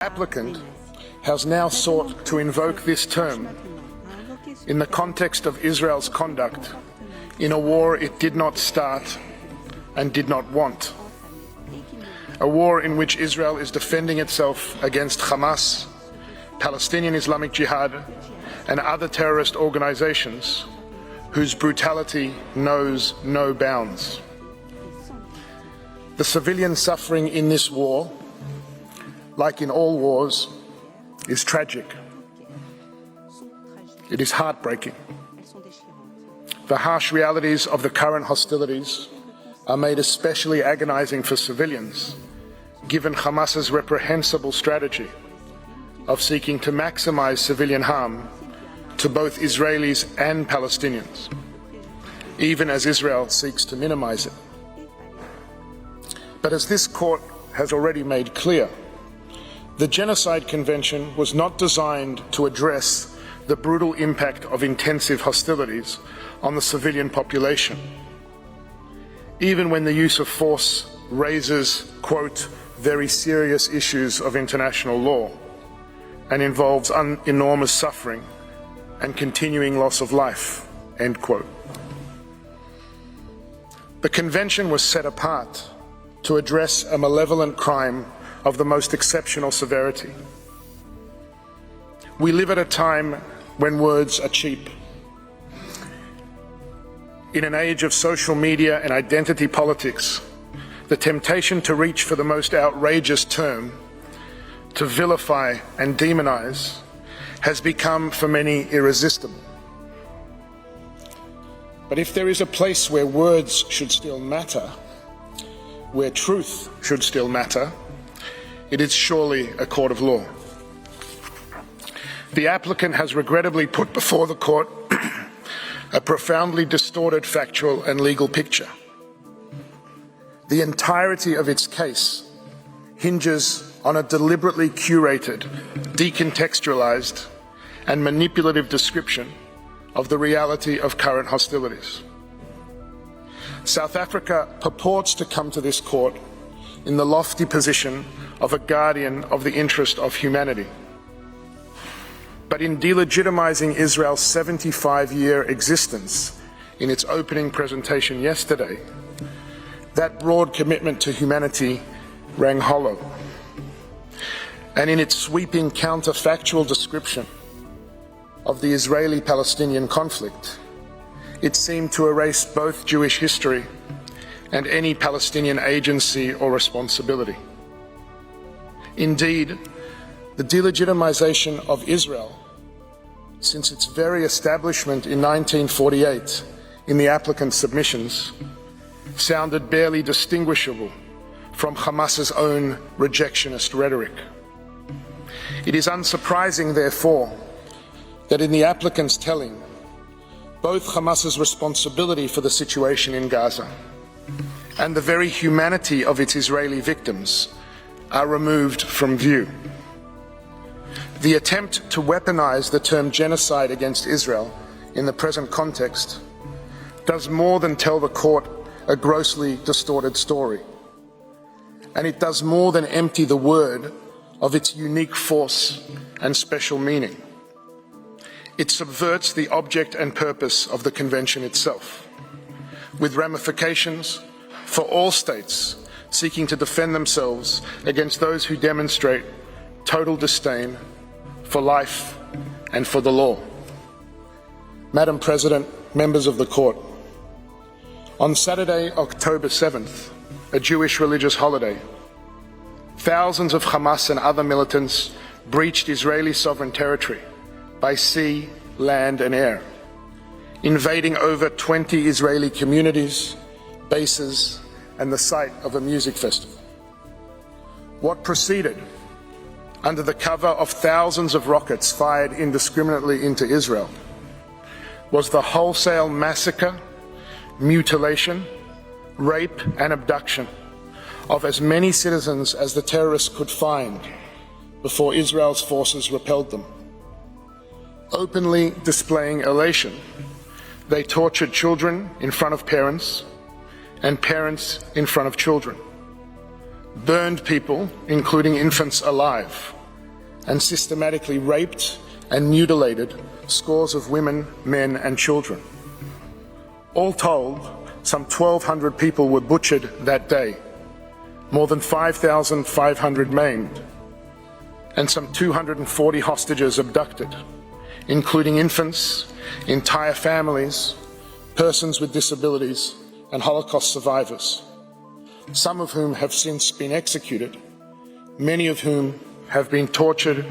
Applicant has now sought to invoke this term in the context of Israel's conduct in a war it did not start and did not want. A war in which Israel is defending itself against Hamas, Palestinian Islamic Jihad, and other terrorist organizations whose brutality knows no bounds. The civilian suffering in this war, like in all wars, is tragic. It is heartbreaking. The harsh realities of the current hostilities are made especially agonizing for civilians, given Hamas's reprehensible strategy of seeking to maximize civilian harm to both Israelis and Palestinians, even as Israel seeks to minimize it. But as this court has already made clear, the Genocide Convention was not designed to address the brutal impact of intensive hostilities on the civilian population, even when the use of force raises, quote, very serious issues of international law and involves enormous suffering and continuing loss of life, end quote. The convention was set apart to address a malevolent crime of the most exceptional severity. We live at a time when words are cheap. In an age of social media and identity politics, the temptation to reach for the most outrageous term, to vilify and demonize, has become for many irresistible. But if there is a place where words should still matter, where truth should still matter, it is surely a court of law. The applicant has regrettably put before the court a profoundly distorted factual and legal picture. The entirety of its case hinges on a deliberately curated, decontextualized, and manipulative description of the reality of current hostilities. South Africa purports to come to this court in the lofty position of a guardian of the interest of humanity. But in delegitimizing Israel's 75-year existence in its opening presentation yesterday, that broad commitment to humanity rang hollow. And in its sweeping counterfactual description of the Israeli-Palestinian conflict, it seemed to erase both Jewish history and any Palestinian agency or responsibility. Indeed, the delegitimization of Israel, since its very establishment in 1948 in the applicant's submissions, sounded barely distinguishable from Hamas's own rejectionist rhetoric. It is unsurprising, therefore, that in the applicant's telling, both Hamas's responsibility for the situation in Gaza and the very humanity of its Israeli victims are removed from view. The attempt to weaponize the term genocide against Israel in the present context does more than tell the court a grossly distorted story. And it does more than empty the word of its unique force and special meaning. It subverts the object and purpose of the convention itself, with ramifications for all states seeking to defend themselves against those who demonstrate total disdain for life and for the law. Madam President, members of the court, on Saturday, October 7th, a Jewish religious holiday, thousands of Hamas and other militants breached Israeli sovereign territory by sea, land, and air, invading over 20 Israeli communities, bases, and the site of a music festival. What proceeded, under the cover of thousands of rockets fired indiscriminately into Israel, was the wholesale massacre, mutilation, rape, and abduction of as many citizens as the terrorists could find before Israel's forces repelled them. Openly displaying elation, they tortured children in front of parents and parents in front of children, burned people, including infants, alive, and systematically raped and mutilated scores of women, men and children. All told, some 1,200 people were butchered that day, more than 5,500 maimed, and some 240 hostages abducted, including infants, entire families, persons with disabilities, and Holocaust survivors, some of whom have since been executed, many of whom have been tortured,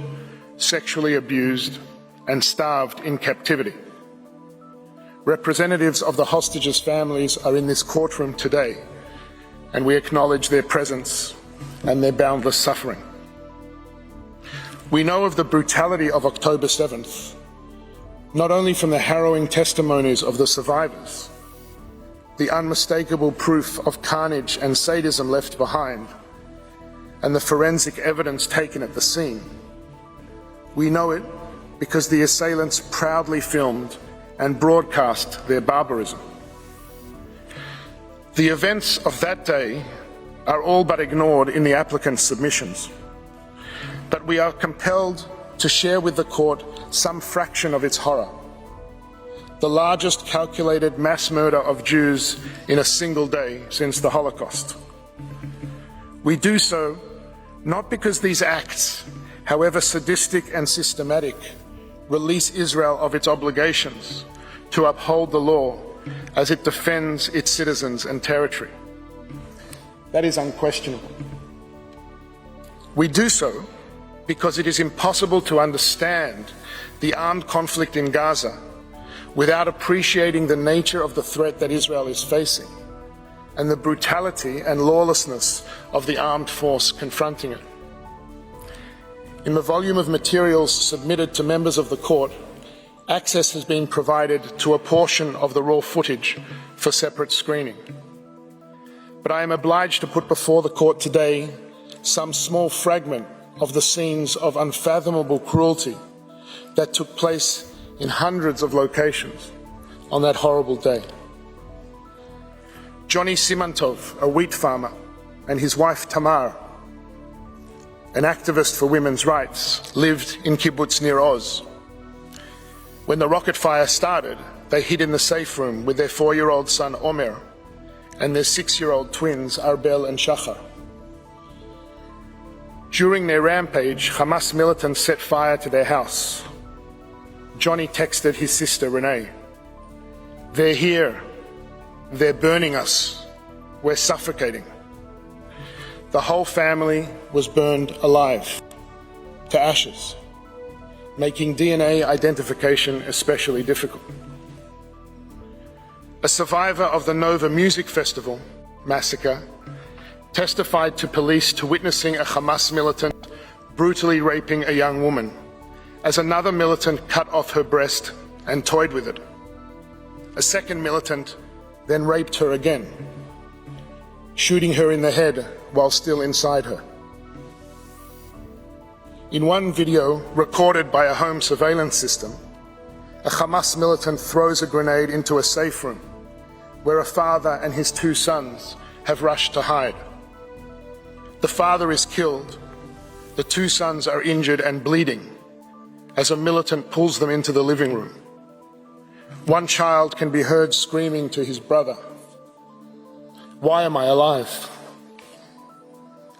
sexually abused, and starved in captivity. Representatives of the hostages' families are in this courtroom today, and we acknowledge their presence and their boundless suffering. We know of the brutality of October 7th, not only from the harrowing testimonies of the survivors, the unmistakable proof of carnage and sadism left behind, and the forensic evidence taken at the scene. We know it because the assailants proudly filmed and broadcast their barbarism. The events of that day are all but ignored in the applicant's submissions, but we are compelled to share with the court some fraction of its horror. The largest calculated mass murder of Jews in a single day since the Holocaust. We do so not because these acts, however sadistic and systematic, release Israel of its obligations to uphold the law as it defends its citizens and territory. That is unquestionable. We do so because it is impossible to understand the armed conflict in Gaza without appreciating the nature of the threat that Israel is facing and the brutality and lawlessness of the armed force confronting it. In the volume of materials submitted to members of the court, access has been provided to a portion of the raw footage for separate screening. But I am obliged to put before the court today some small fragment of the scenes of unfathomable cruelty that took place in hundreds of locations on that horrible day. Johnny Simantov, a wheat farmer, and his wife Tamar, an activist for women's rights, lived in kibbutz Nir Oz. When the rocket fire started, they hid in the safe room with their 4-year-old son Omer and their 6-year-old twins Arbel and Shachar. During their rampage, Hamas militants set fire to their house. Johnny texted his sister Renee, "They're here. They're burning us. We're suffocating." The whole family was burned alive, to ashes, making DNA identification especially difficult. A survivor of the Nova Music Festival massacre testified to police to witnessing a Hamas militant brutally raping a young woman, as another militant cut off her breast and toyed with it. A second militant then raped her again, shooting her in the head while still inside her. In one video recorded by a home surveillance system, a Hamas militant throws a grenade into a safe room where a father and his 2 sons have rushed to hide. The father is killed. The 2 sons are injured and bleeding as a militant pulls them into the living room. One child can be heard screaming to his brother, "Why am I alive?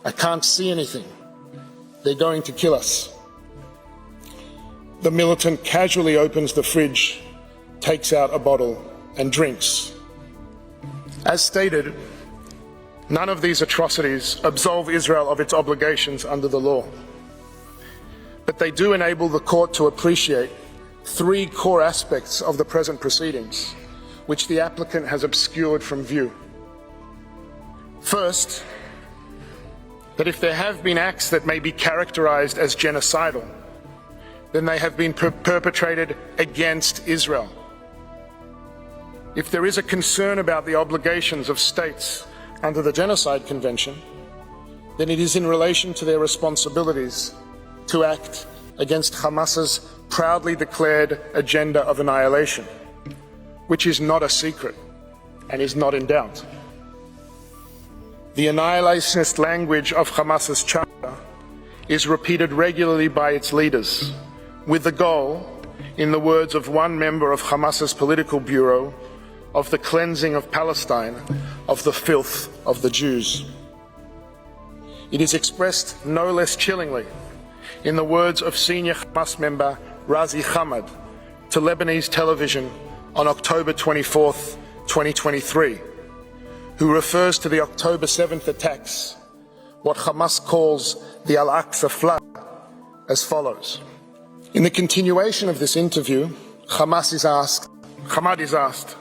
I can't see anything. They're going to kill us." The militant casually opens the fridge, takes out a bottle, and drinks. As stated, none of these atrocities absolve Israel of its obligations under the law. But they do enable the court to appreciate 3 core aspects of the present proceedings, which the applicant has obscured from view. First, that if there have been acts that may be characterized as genocidal, then they have been perpetrated against Israel. If there is a concern about the obligations of states under the Genocide Convention, then it is in relation to their responsibilities to act against Hamas's proudly declared agenda of annihilation, which is not a secret and is not in doubt. The annihilationist language of Hamas's charter is repeated regularly by its leaders, with the goal, in the words of one member of Hamas's political bureau, of the cleansing of Palestine of the filth of the Jews. It is expressed no less chillingly in the words of senior Hamas member Razi Hamad to Lebanese television on October 24th, 2023, who refers to the October 7th attacks, what Hamas calls the Al-Aqsa flood, as follows. In the continuation of this interview, Hamad is asked,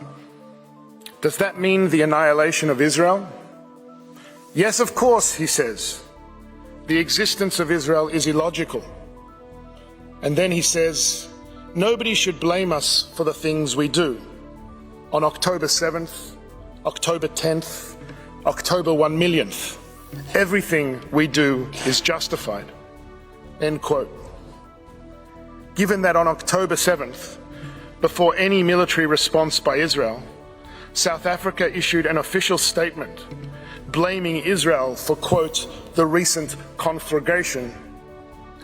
does that mean the annihilation of Israel? Yes, of course, he says. The existence of Israel is illogical. And then he says, nobody should blame us for the things we do. On October 7th, October 10th, October 1 millionth, everything we do is justified. End quote. Given that on October 7th, before any military response by Israel, South Africa issued an official statement blaming Israel for, quote, the recent conflagration,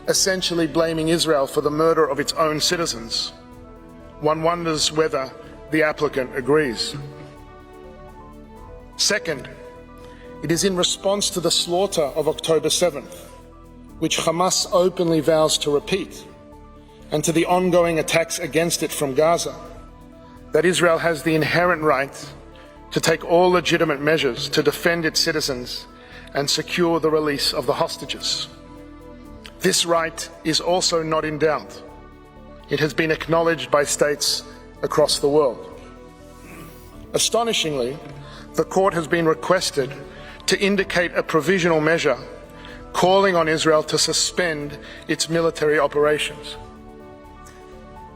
essentially blaming Israel for the murder of its own citizens. One wonders whether the applicant agrees. Second, it is in response to the slaughter of October 7th, which Hamas openly vows to repeat, and to the ongoing attacks against it from Gaza, that Israel has the inherent right to take all legitimate measures to defend its citizens and secure the release of the hostages. This right is also not in doubt. It has been acknowledged by states across the world. Astonishingly, the court has been requested to indicate a provisional measure calling on Israel to suspend its military operations.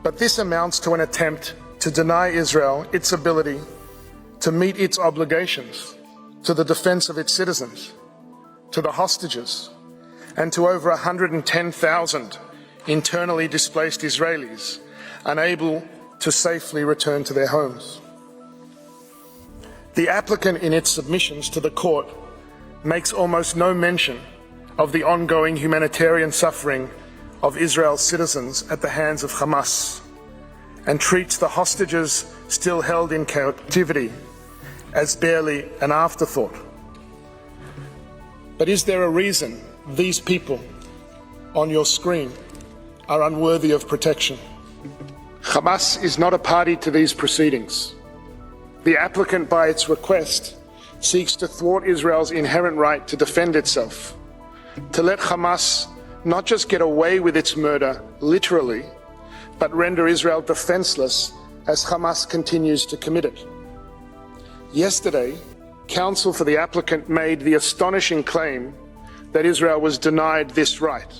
But this amounts to an attempt to deny Israel its ability to meet its obligations to the defense of its citizens, to the hostages, and to over 110,000 internally displaced Israelis unable to safely return to their homes. The applicant in its submissions to the court makes almost no mention of the ongoing humanitarian suffering of Israel's citizens at the hands of Hamas, and treats the hostages still held in captivity as barely an afterthought. But is there a reason these people on your screen are unworthy of protection? Hamas is not a party to these proceedings. The applicant, by its request, seeks to thwart Israel's inherent right to defend itself, to let Hamas not just get away with its murder literally, but render Israel defenseless as Hamas continues to commit it. Yesterday, counsel for the applicant made the astonishing claim that Israel was denied this right,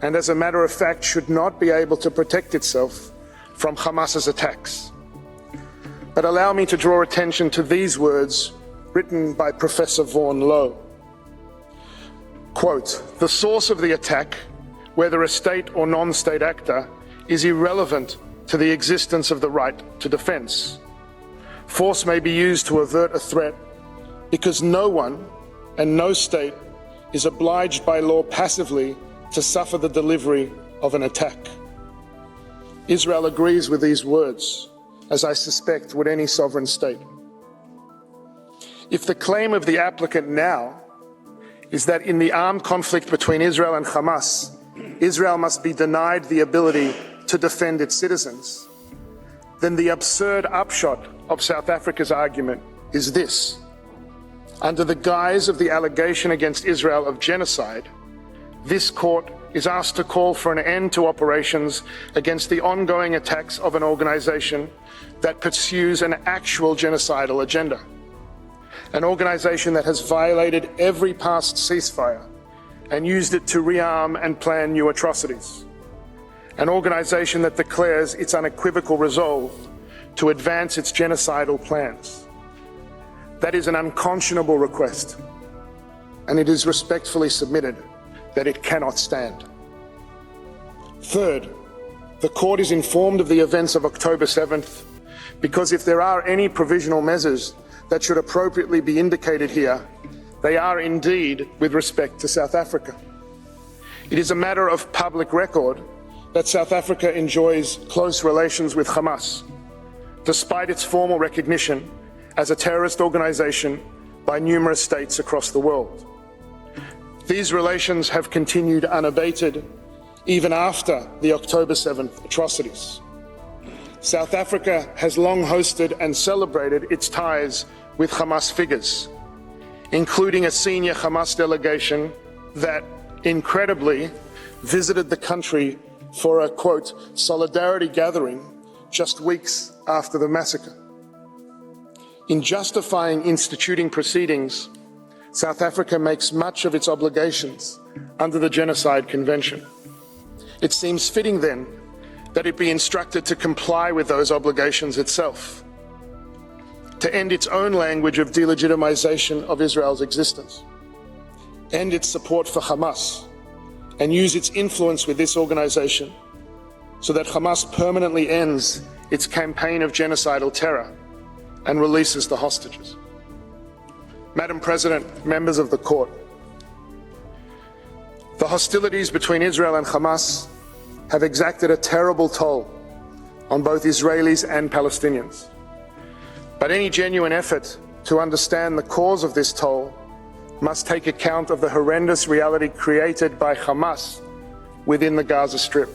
and as a matter of fact should not be able to protect itself from Hamas's attacks. But allow me to draw attention to these words written by Professor Vaughan Lowe. Quote, the source of the attack, whether a state or non-state actor, is irrelevant to the existence of the right to defense. Force may be used to avert a threat because no one and no state is obliged by law passively to suffer the delivery of an attack. Israel agrees with these words, as I suspect would any sovereign state. If the claim of the applicant now is that in the armed conflict between Israel and Hamas, Israel must be denied the ability to defend its citizens, then the absurd upshot of South Africa's argument is this. Under the guise of the allegation against Israel of genocide, this court is asked to call for an end to operations against the ongoing attacks of an organization that pursues an actual genocidal agenda. An organization that has violated every past ceasefire and used it to rearm and plan new atrocities. An organization that declares its unequivocal resolve to advance its genocidal plans. That is an unconscionable request, and it is respectfully submitted that it cannot stand. Third, the court is informed of the events of October 7th because if there are any provisional measures that should appropriately be indicated here, they are indeed with respect to South Africa. It is a matter of public record that South Africa enjoys close relations with Hamas, despite its formal recognition as a terrorist organization by numerous states across the world. These relations have continued unabated even after the October 7th atrocities. South Africa has long hosted and celebrated its ties with Hamas figures, including a senior Hamas delegation that, incredibly, visited the country for a, quote, solidarity gathering just weeks after the massacre. In justifying instituting proceedings, South Africa makes much of its obligations under the Genocide Convention. It seems fitting then that it be instructed to comply with those obligations itself, to end its own language of delegitimization of Israel's existence, end its support for Hamas, and use its influence with this organization so that Hamas permanently ends its campaign of genocidal terror and releases the hostages. Madam President, members of the court, the hostilities between Israel and Hamas have exacted a terrible toll on both Israelis and Palestinians. But any genuine effort to understand the cause of this toll must take account of the horrendous reality created by Hamas within the Gaza Strip.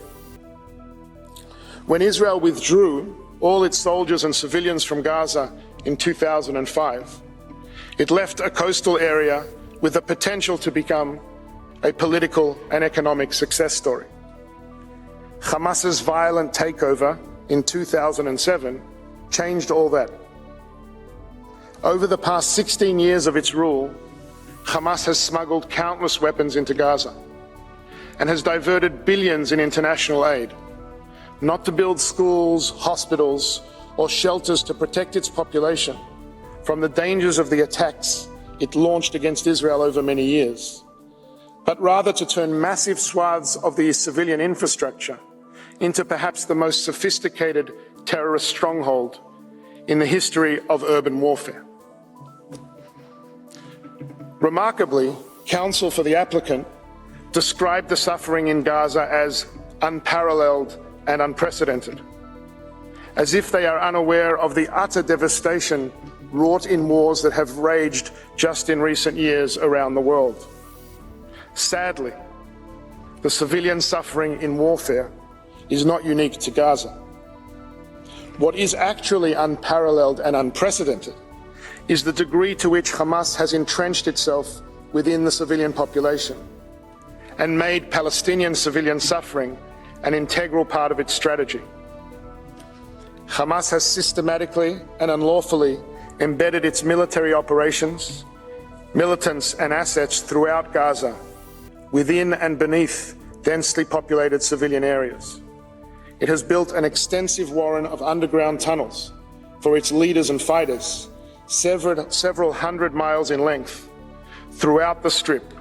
When Israel withdrew all its soldiers and civilians from Gaza in 2005, it left a coastal area with the potential to become a political and economic success story. Hamas's violent takeover in 2007 changed all that. Over the past 16 years of its rule, Hamas has smuggled countless weapons into Gaza and has diverted billions in international aid, not to build schools, hospitals, or shelters to protect its population from the dangers of the attacks it launched against Israel over many years, but rather to turn massive swaths of the civilian infrastructure into perhaps the most sophisticated terrorist stronghold in the history of urban warfare. Remarkably, counsel for the applicant described the suffering in Gaza as unparalleled and unprecedented, as if they are unaware of the utter devastation wrought in wars that have raged just in recent years around the world. Sadly, the civilian suffering in warfare is not unique to Gaza. What is actually unparalleled and unprecedented is the degree to which Hamas has entrenched itself within the civilian population and made Palestinian civilian suffering an integral part of its strategy. Hamas has systematically and unlawfully embedded its military operations, militants and assets throughout Gaza, within and beneath densely populated civilian areas. It has built an extensive warren of underground tunnels for its leaders and fighters, several hundred miles in length, throughout the Strip,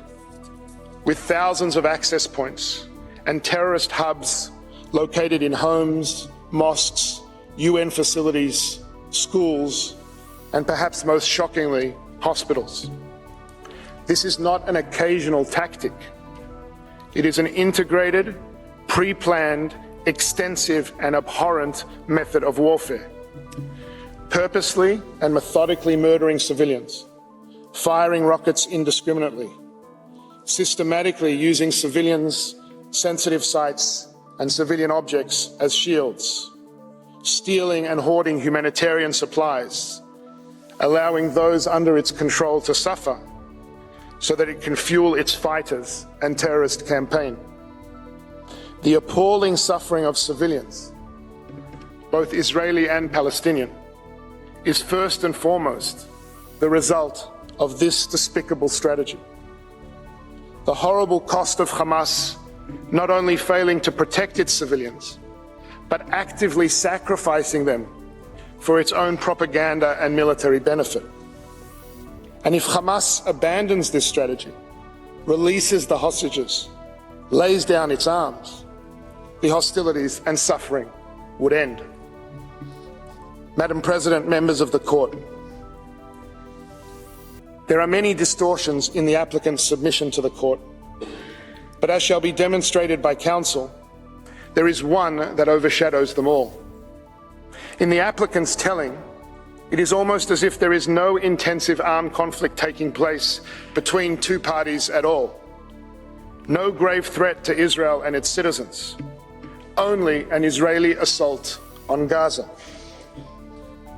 with thousands of access points and terrorist hubs located in homes, mosques, UN facilities, schools, and perhaps most shockingly, hospitals. This is not an occasional tactic. It is an integrated, pre-planned, extensive, and abhorrent method of warfare, purposely and methodically murdering civilians, firing rockets indiscriminately, systematically using civilians' sensitive sites and civilian objects as shields, stealing and hoarding humanitarian supplies, allowing those under its control to suffer so that it can fuel its fighters and terrorist campaign. The appalling suffering of civilians, both Israeli and Palestinian, is first and foremost the result of this despicable strategy. The horrible cost of Hamas not only failing to protect its civilians, but actively sacrificing them for its own propaganda and military benefit. And if Hamas abandons this strategy, releases the hostages, lays down its arms, the hostilities and suffering would end. Madam President, members of the court, there are many distortions in the applicant's submission to the court, but But as shall be demonstrated by counsel, there is one that overshadows them all. In the applicant's telling, it is almost as if there is no intensive armed conflict taking place between two parties at all. No grave threat to Israel and its citizens. Only an Israeli assault on Gaza.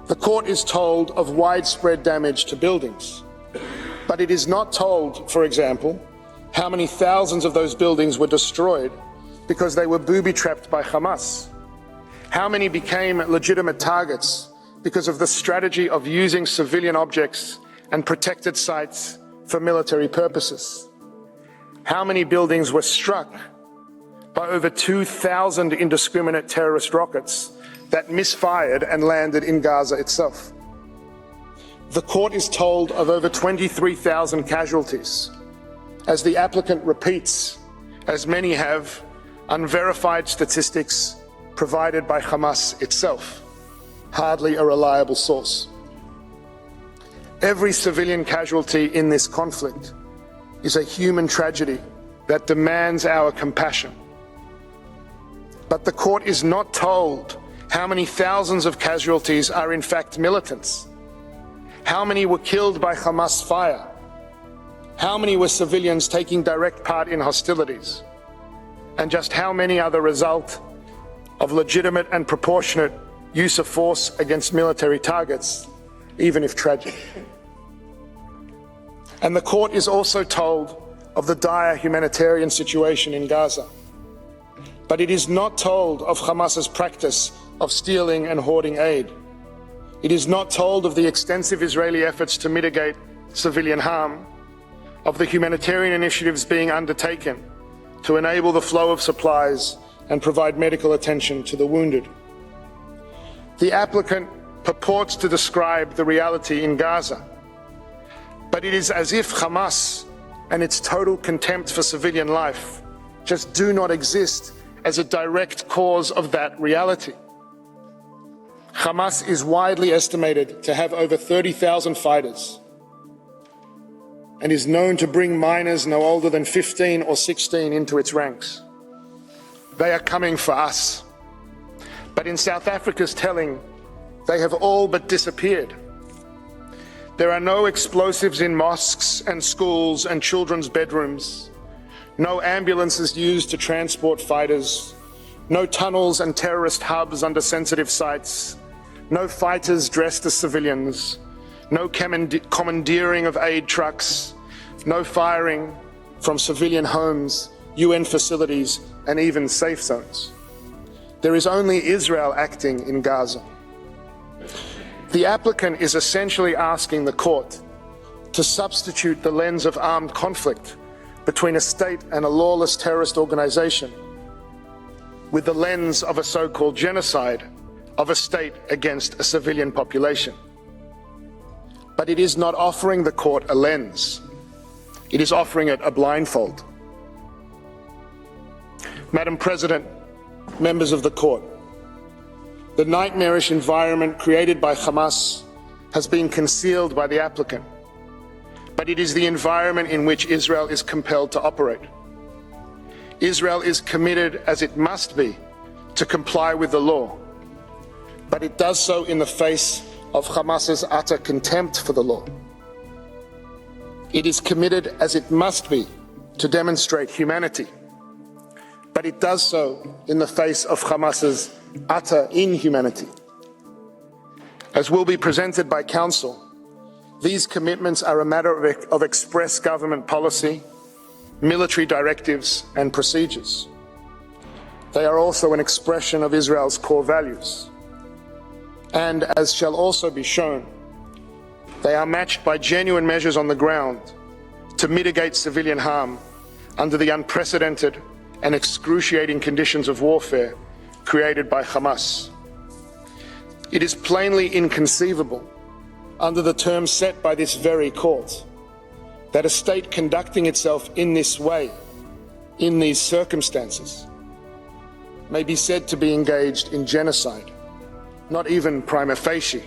The court is told of widespread damage to buildings, but it is not told, for example, how many thousands of those buildings were destroyed because they were booby-trapped by Hamas. How many became legitimate targets because of the strategy of using civilian objects and protected sites for military purposes? How many buildings were struck by over 2,000 indiscriminate terrorist rockets that misfired and landed in Gaza itself? The court is told of over 23,000 casualties, as the applicant repeats, as many have, unverified statistics provided by Hamas itself, hardly a reliable source. Every civilian casualty in this conflict is a human tragedy that demands our compassion. But the court is not told how many thousands of casualties are in fact militants, how many were killed by Hamas fire, how many were civilians taking direct part in hostilities, and just how many are the result of legitimate and proportionate use of force against military targets, even if tragic. And the court is also told of the dire humanitarian situation in Gaza. But it is not told of Hamas's practice of stealing and hoarding aid. It is not told of the extensive Israeli efforts to mitigate civilian harm, of the humanitarian initiatives being undertaken to enable the flow of supplies and provide medical attention to the wounded. The applicant purports to describe the reality in Gaza, but it is as if Hamas and its total contempt for civilian life just do not exist as a direct cause of that reality. Hamas is widely estimated to have over 30,000 fighters and is known to bring minors no older than 15 or 16 into its ranks. They are coming for us. But in South Africa's telling, they have all but disappeared. There are no explosives in mosques and schools and children's bedrooms, no ambulances used to transport fighters, no tunnels and terrorist hubs under sensitive sites, no fighters dressed as civilians, no commandeering of aid trucks, no firing from civilian homes, UN facilities, and even safe zones. There is only Israel acting in Gaza. The applicant is essentially asking the court to substitute the lens of armed conflict between a state and a lawless terrorist organization with the lens of a so-called genocide of a state against a civilian population. But it is not offering the court a lens. It is offering it a blindfold. Madam President, members of the court, the nightmarish environment created by Hamas has been concealed by the applicant, but it is the environment in which Israel is compelled to operate. Israel is committed, as it must be, to comply with the law, but it does so in the face of Hamas's utter contempt for the law. It is committed, as it must be, to demonstrate humanity, but it does so in the face of Hamas's utter inhumanity. As will be presented by counsel, these commitments are a matter of express government policy, military directives, and procedures. They are also an expression of Israel's core values. And as shall also be shown, they are matched by genuine measures on the ground to mitigate civilian harm under the unprecedented and excruciating conditions of warfare created by Hamas. It is plainly inconceivable, under the terms set by this very court, that a state conducting itself in this way, in these circumstances, may be said to be engaged in genocide, not even prima facie.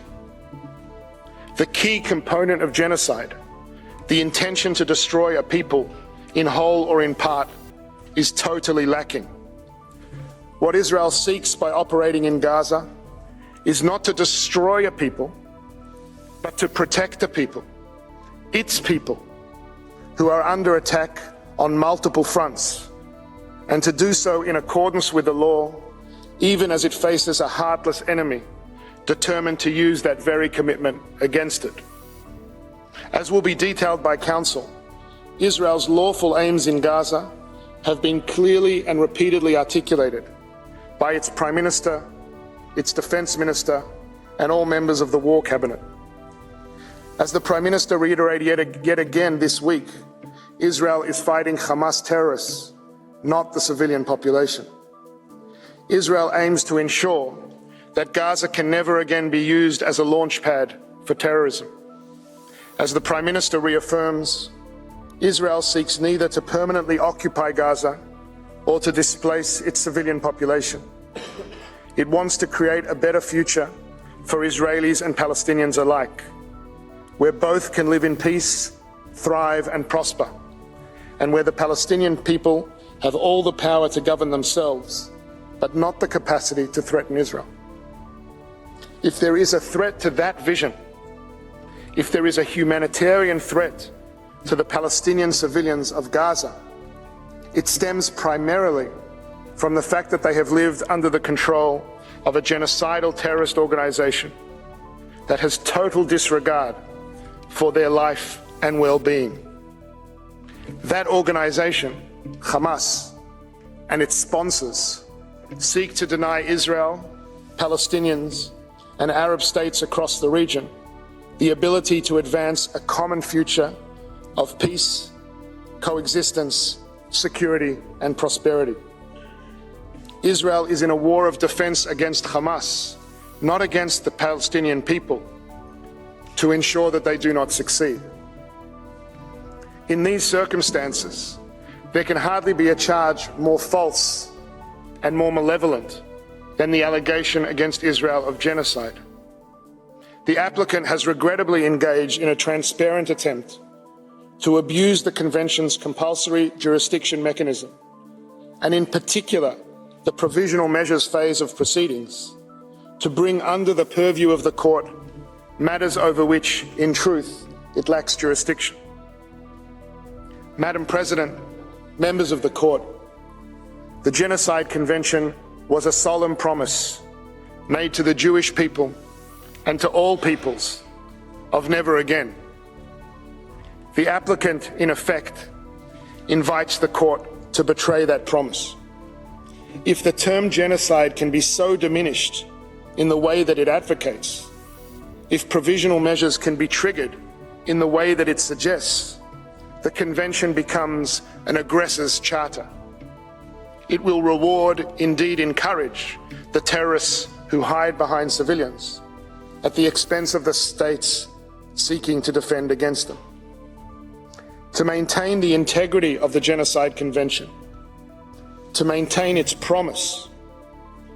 The key component of genocide, the intention to destroy a people in whole or in part, is totally lacking. What Israel seeks by operating in Gaza is not to destroy a people, but to protect a people, its people, who are under attack on multiple fronts, and to do so in accordance with the law, even as it faces a heartless enemy determined to use that very commitment against it. As will be detailed by Council, Israel's lawful aims in Gaza have been clearly and repeatedly articulated by its Prime Minister, its Defense Minister, and all members of the War Cabinet. As the Prime Minister reiterated yet again this week, Israel is fighting Hamas terrorists, not the civilian population. Israel aims to ensure that Gaza can never again be used as a launch pad for terrorism. As the Prime Minister reaffirms, Israel seeks neither to permanently occupy Gaza or to displace its civilian population. It wants to create a better future for Israelis and Palestinians alike, where both can live in peace, thrive and prosper, and where the Palestinian people have all the power to govern themselves, but not the capacity to threaten Israel. If there is a threat to that vision, if there is a humanitarian threat to the Palestinian civilians of Gaza, it stems primarily from the fact that they have lived under the control of a genocidal terrorist organization that has total disregard for their life and well-being. That organization, Hamas, and its sponsors seek to deny Israel, Palestinians, and Arab states across the region the ability to advance a common future of peace, coexistence, security, and prosperity. Israel is in a war of defense against Hamas, not against the Palestinian people, to ensure that they do not succeed. In these circumstances, there can hardly be a charge more false and more malevolent than the allegation against Israel of genocide. The applicant has regrettably engaged in a transparent attempt to abuse the Convention's compulsory jurisdiction mechanism, and in particular, the provisional measures phase of proceedings, to bring under the purview of the court matters over which, in truth, it lacks jurisdiction. Madam President, members of the court, the Genocide Convention was a solemn promise made to the Jewish people and to all peoples of never again. The applicant, in effect, invites the court to betray that promise. If the term genocide can be so diminished in the way that it advocates, if provisional measures can be triggered in the way that it suggests, the Convention becomes an aggressor's charter. It will reward, indeed encourage, the terrorists who hide behind civilians at the expense of the states seeking to defend against them. To maintain the integrity of the Genocide Convention, to maintain its promise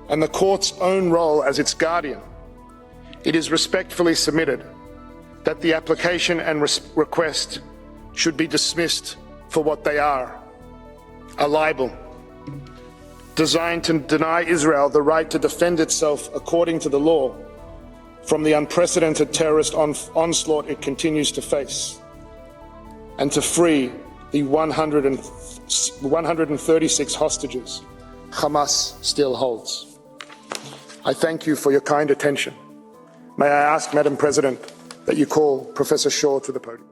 and the court's own role as its guardian, it is respectfully submitted that the application and request should be dismissed for what they are, a libel designed to deny Israel the right to defend itself according to the law from the unprecedented terrorist onslaught it continues to face, and to free the 136 hostages Hamas still holds. I thank you for your kind attention. May I ask, Madam President, that you call Professor Shaw to the podium.